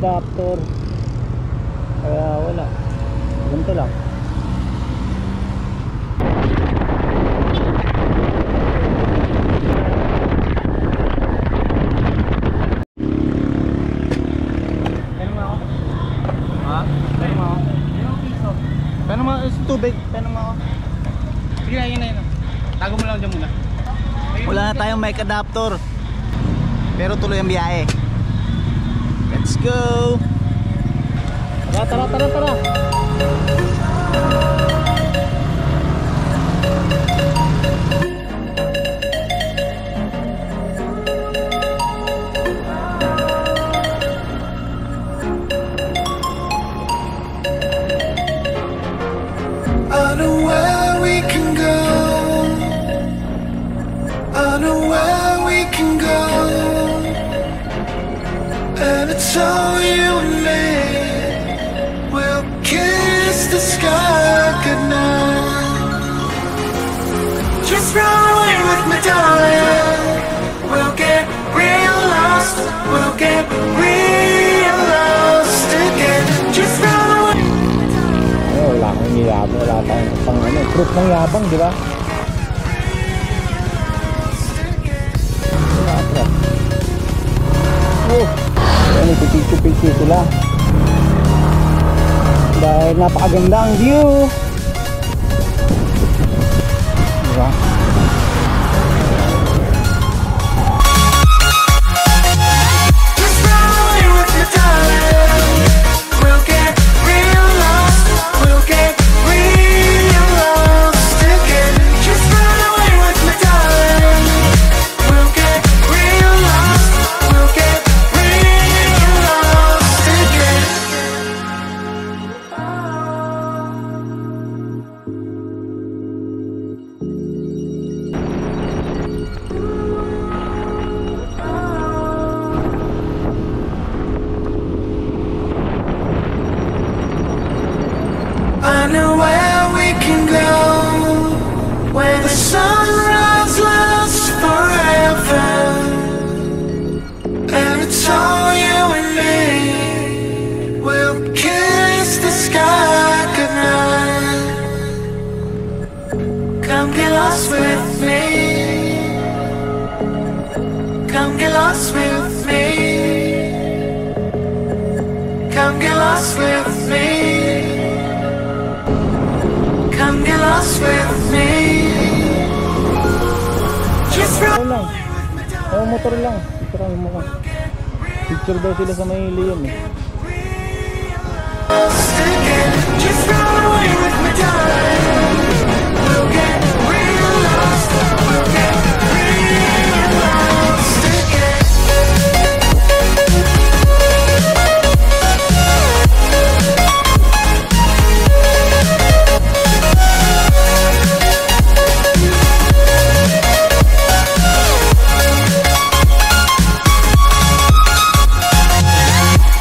adapter. Kaya wala. Ganito lang. Paano mo tubig? Paano mo? Sige na, yun na yun. Tago mo lang dyan muna. Wala na tayong mic adapter, pero tuloy ang biyahe. Let's go. Tara. I know where we can go. I know where we can go. And it's all you and me. We'll kiss the sky goodnight. Just run away with me, darling. We'll get real lost. We'll get real lost again. Just run away. Wala akong yabang, wala tayong pang ano, proof ng yabang, di ba? Yan, ipipicture sila dahil napakaganda ang view, di ba? I know where we can go, where the sunrise lasts forever. And it's all you and me. We'll kiss the sky goodnight. Come get lost with me. Come get lost with me. Come get lost with me. Come get lost with me. Just run away with me, darling. Motor lang. Picture mo ka. Picture daw sila sa may Liam eh. Just run away with me, darling. We'll get real lost. We'll get real lost again.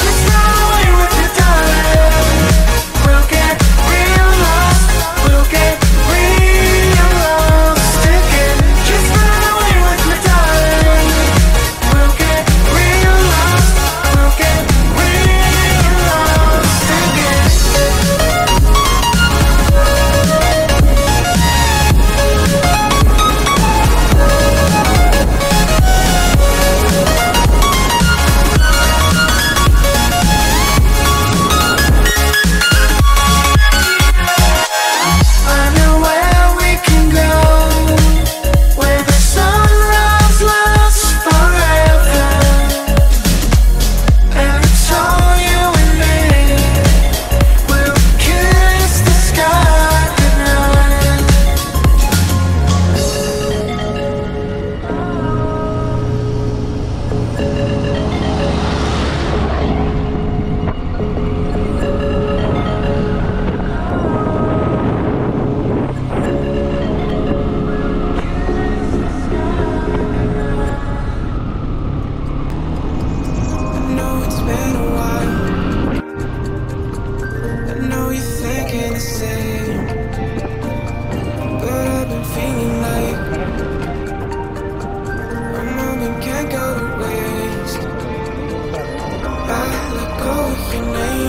Just run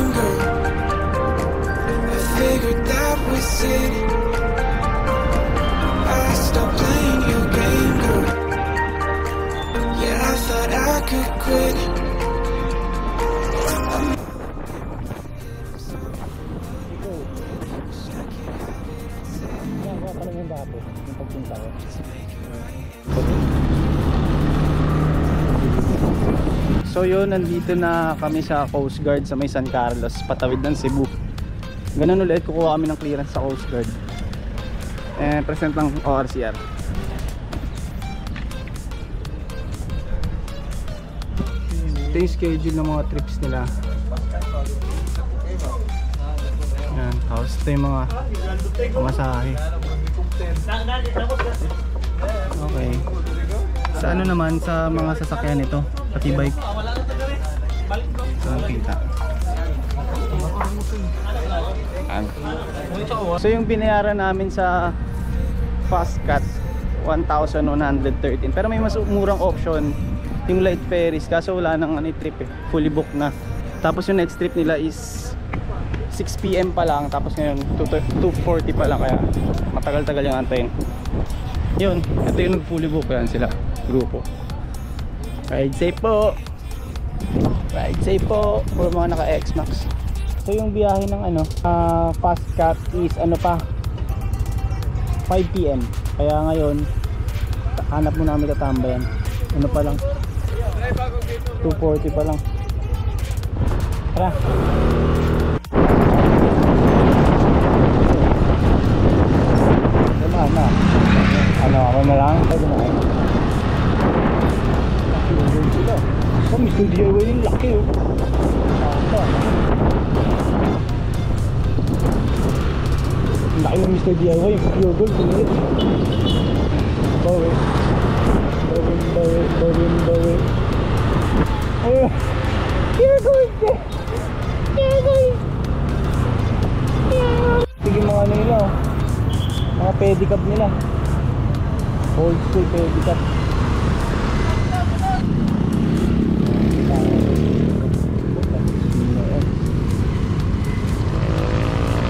game, girl. I figured that was it. I stopped playing your game, girl. Yeah, I thought I could quit. So yun, nandito na kami sa Coast Guard sa may San Carlos, patawid ng Cebu. Ganun ulit, kukuha kami ng clearance sa Coast Guard. Present ng ORCR. Ito yung schedule ng mga trips nila. Yan, tapos ito yung mga masahe. Okay. Sa ano naman, sa mga sasakyan ito, pati bike. So, kita. So yung binayaran namin sa Fastcat 1,113, pero may mas murang option yung light ferries, kaso wala nang trip eh, fully booked na. Tapos yung next trip nila is 6 PM pa lang, tapos ngayon 2:40 pa lang, kaya matagal-tagal yung antayin. Yun, ito yung fully book, yan sila, grupo. Ride safe po, ride safe po for mga naka X-Max. So yung biyahe ng Fastcat is pa 5 PM, kaya ngayon hanap mo namin katambayan. Pa lang 2:40 pa lang. Tara. Na. Ako na lang, pwede na kayo. Sila. So, Mr. DIY yung laki oh. Ang laki ng Mr. DIY, yung pure gold, tumilit. Bawi. Ayun. Pure gold eh. Pure gold. Sige mga nila oh. Mga pedicab nila, old school pedicab.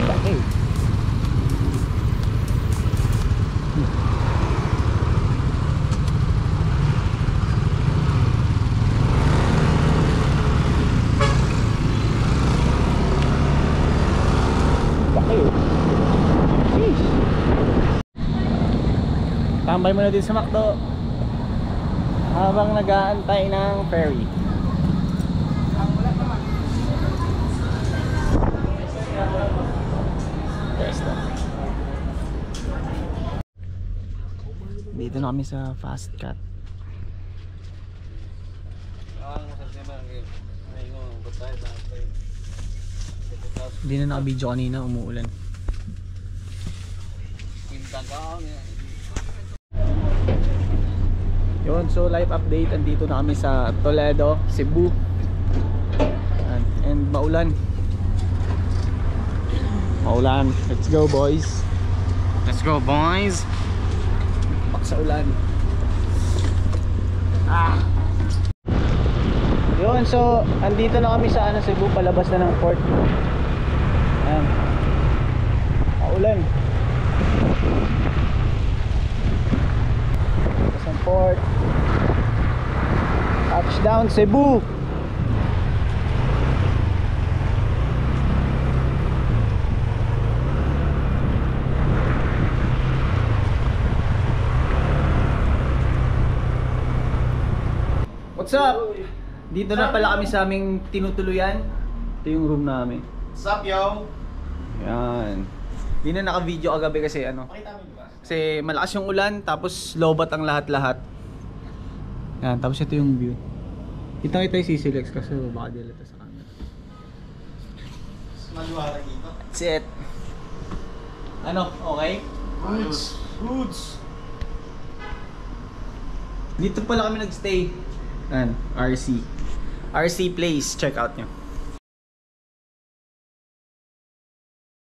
Laki. Tambay muna din sa McDo habang nag-aantay ng ferry. Dito na kami sa Fastcat. Hindi na naka-video kanina, umuulan. Yun, so live update, andito na kami sa Toledo, Cebu. And maulan. Let's go boys. Pak sa ulan. Yun, so andito na kami sa Cebu, palabas na ng port. Ayan. Maulan. Port, touchdown Cebu. What's up? Dito na pala kami sa aming tinutuluyan. Ito yung room namin. What's up, yo? Yan. Hindi na naka-video kagabi kasi kasi malakas yung ulan, tapos lobat ang lahat-lahat. Yan, tapos ito yung view. Kita yung CCLX kasi baka dilata sa camera. Maluwara dito. That's it. Okay? Roots. Dito pala kami nagstay. Yan, RC Place, check out nyo.